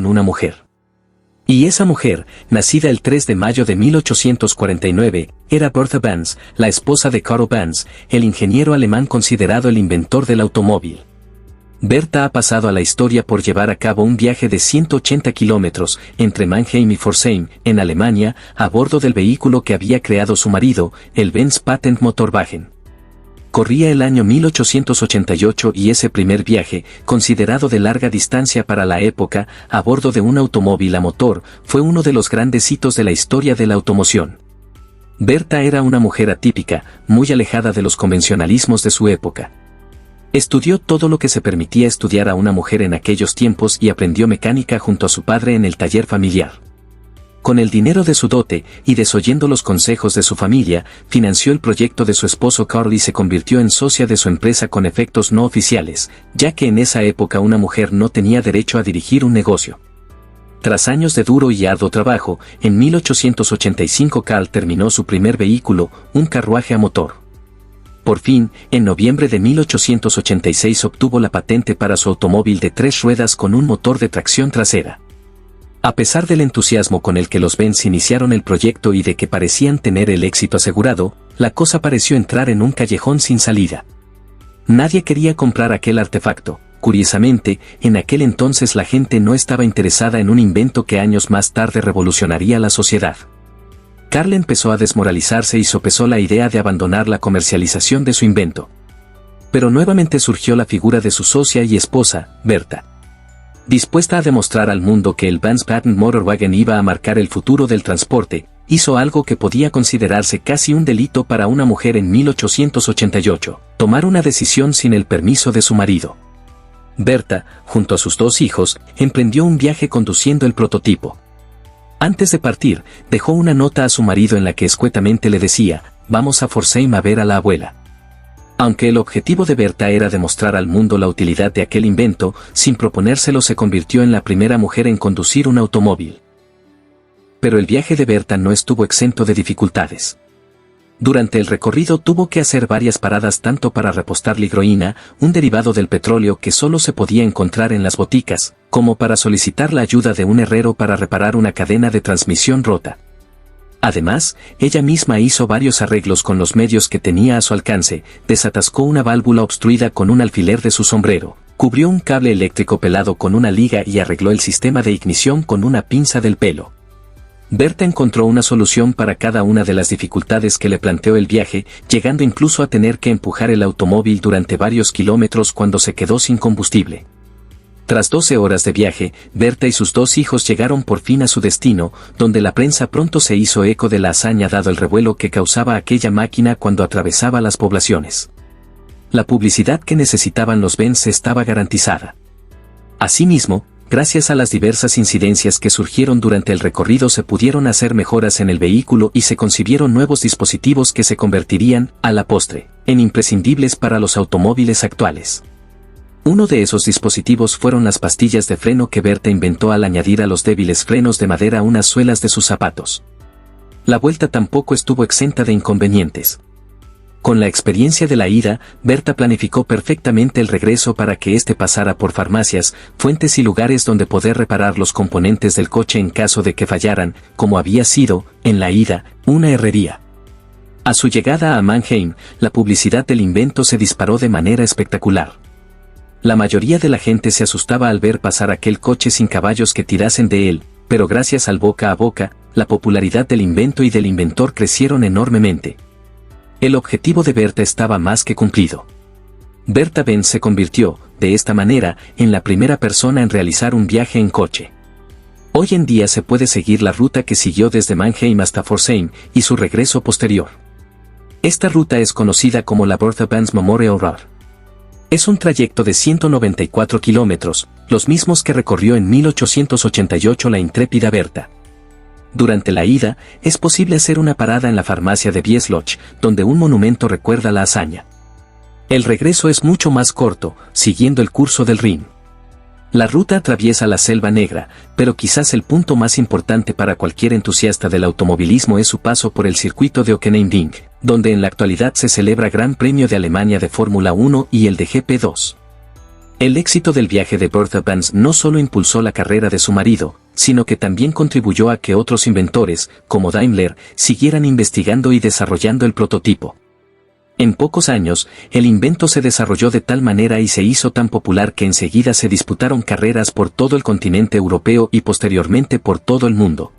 una mujer. Y esa mujer, nacida el 3 de mayo de 1849, era Bertha Benz, la esposa de Carl Benz, el ingeniero alemán considerado el inventor del automóvil. Bertha ha pasado a la historia por llevar a cabo un viaje de 180 kilómetros entre Mannheim y Pforzheim, en Alemania, a bordo del vehículo que había creado su marido, el Benz Patent Motorwagen. Corría el año 1888 y ese primer viaje, considerado de larga distancia para la época, a bordo de un automóvil a motor, fue uno de los grandes hitos de la historia de la automoción. Bertha era una mujer atípica, muy alejada de los convencionalismos de su época. Estudió todo lo que se permitía estudiar a una mujer en aquellos tiempos y aprendió mecánica junto a su padre en el taller familiar. Con el dinero de su dote, y desoyendo los consejos de su familia, financió el proyecto de su esposo Carl y se convirtió en socia de su empresa con efectos no oficiales, ya que en esa época una mujer no tenía derecho a dirigir un negocio. Tras años de duro y arduo trabajo, en 1885 Carl terminó su primer vehículo, un carruaje a motor. Por fin, en noviembre de 1886 obtuvo la patente para su automóvil de 3 ruedas con un motor de tracción trasera. A pesar del entusiasmo con el que los Benz iniciaron el proyecto y de que parecían tener el éxito asegurado, la cosa pareció entrar en un callejón sin salida. Nadie quería comprar aquel artefacto. Curiosamente, en aquel entonces la gente no estaba interesada en un invento que años más tarde revolucionaría la sociedad. Carl empezó a desmoralizarse y sopesó la idea de abandonar la comercialización de su invento. Pero nuevamente surgió la figura de su socia y esposa, Bertha. Dispuesta a demostrar al mundo que el Benz Patent Motorwagen iba a marcar el futuro del transporte, hizo algo que podía considerarse casi un delito para una mujer en 1888, tomar una decisión sin el permiso de su marido. Bertha, junto a sus 2 hijos, emprendió un viaje conduciendo el prototipo. Antes de partir, dejó una nota a su marido en la que escuetamente le decía: «Vamos a Pforzheim a ver a la abuela». Aunque el objetivo de Bertha era demostrar al mundo la utilidad de aquel invento, sin proponérselo se convirtió en la primera mujer en conducir un automóvil. Pero el viaje de Bertha no estuvo exento de dificultades. Durante el recorrido tuvo que hacer varias paradas tanto para repostar ligroína, un derivado del petróleo que solo se podía encontrar en las boticas, como para solicitar la ayuda de un herrero para reparar una cadena de transmisión rota. Además, ella misma hizo varios arreglos con los medios que tenía a su alcance, desatascó una válvula obstruida con un alfiler de su sombrero, cubrió un cable eléctrico pelado con una liga y arregló el sistema de ignición con una pinza del pelo. Bertha encontró una solución para cada una de las dificultades que le planteó el viaje, llegando incluso a tener que empujar el automóvil durante varios kilómetros cuando se quedó sin combustible. Tras 12 horas de viaje, Bertha y sus 2 hijos llegaron por fin a su destino, donde la prensa pronto se hizo eco de la hazaña dado el revuelo que causaba aquella máquina cuando atravesaba las poblaciones. La publicidad que necesitaban los Benz estaba garantizada. Asimismo, gracias a las diversas incidencias que surgieron durante el recorrido se pudieron hacer mejoras en el vehículo y se concibieron nuevos dispositivos que se convertirían, a la postre, en imprescindibles para los automóviles actuales. Uno de esos dispositivos fueron las pastillas de freno que Bertha inventó al añadir a los débiles frenos de madera unas suelas de sus zapatos. La vuelta tampoco estuvo exenta de inconvenientes. Con la experiencia de la ida, Bertha planificó perfectamente el regreso para que éste pasara por farmacias, fuentes y lugares donde poder reparar los componentes del coche en caso de que fallaran, como había sido, en la ida, una herrería. A su llegada a Mannheim, la publicidad del invento se disparó de manera espectacular. La mayoría de la gente se asustaba al ver pasar aquel coche sin caballos que tirasen de él, pero gracias al boca a boca, la popularidad del invento y del inventor crecieron enormemente. El objetivo de Bertha estaba más que cumplido. Bertha Benz se convirtió, de esta manera, en la primera persona en realizar un viaje en coche. Hoy en día se puede seguir la ruta que siguió desde Mannheim hasta Pforzheim y su regreso posterior. Esta ruta es conocida como la Bertha Benz Memorial Route. Es un trayecto de 194 kilómetros, los mismos que recorrió en 1888 la intrépida Bertha. Durante la ida, es posible hacer una parada en la farmacia de Biesloch, donde un monumento recuerda la hazaña. El regreso es mucho más corto, siguiendo el curso del Rin. La ruta atraviesa la Selva Negra, pero quizás el punto más importante para cualquier entusiasta del automovilismo es su paso por el circuito de Hockenheimring, donde en la actualidad se celebra Gran Premio de Alemania de Fórmula 1 y el de GP2. El éxito del viaje de Bertha Benz no solo impulsó la carrera de su marido, sino que también contribuyó a que otros inventores, como Daimler, siguieran investigando y desarrollando el prototipo. En pocos años, el invento se desarrolló de tal manera y se hizo tan popular que enseguida se disputaron carreras por todo el continente europeo y posteriormente por todo el mundo.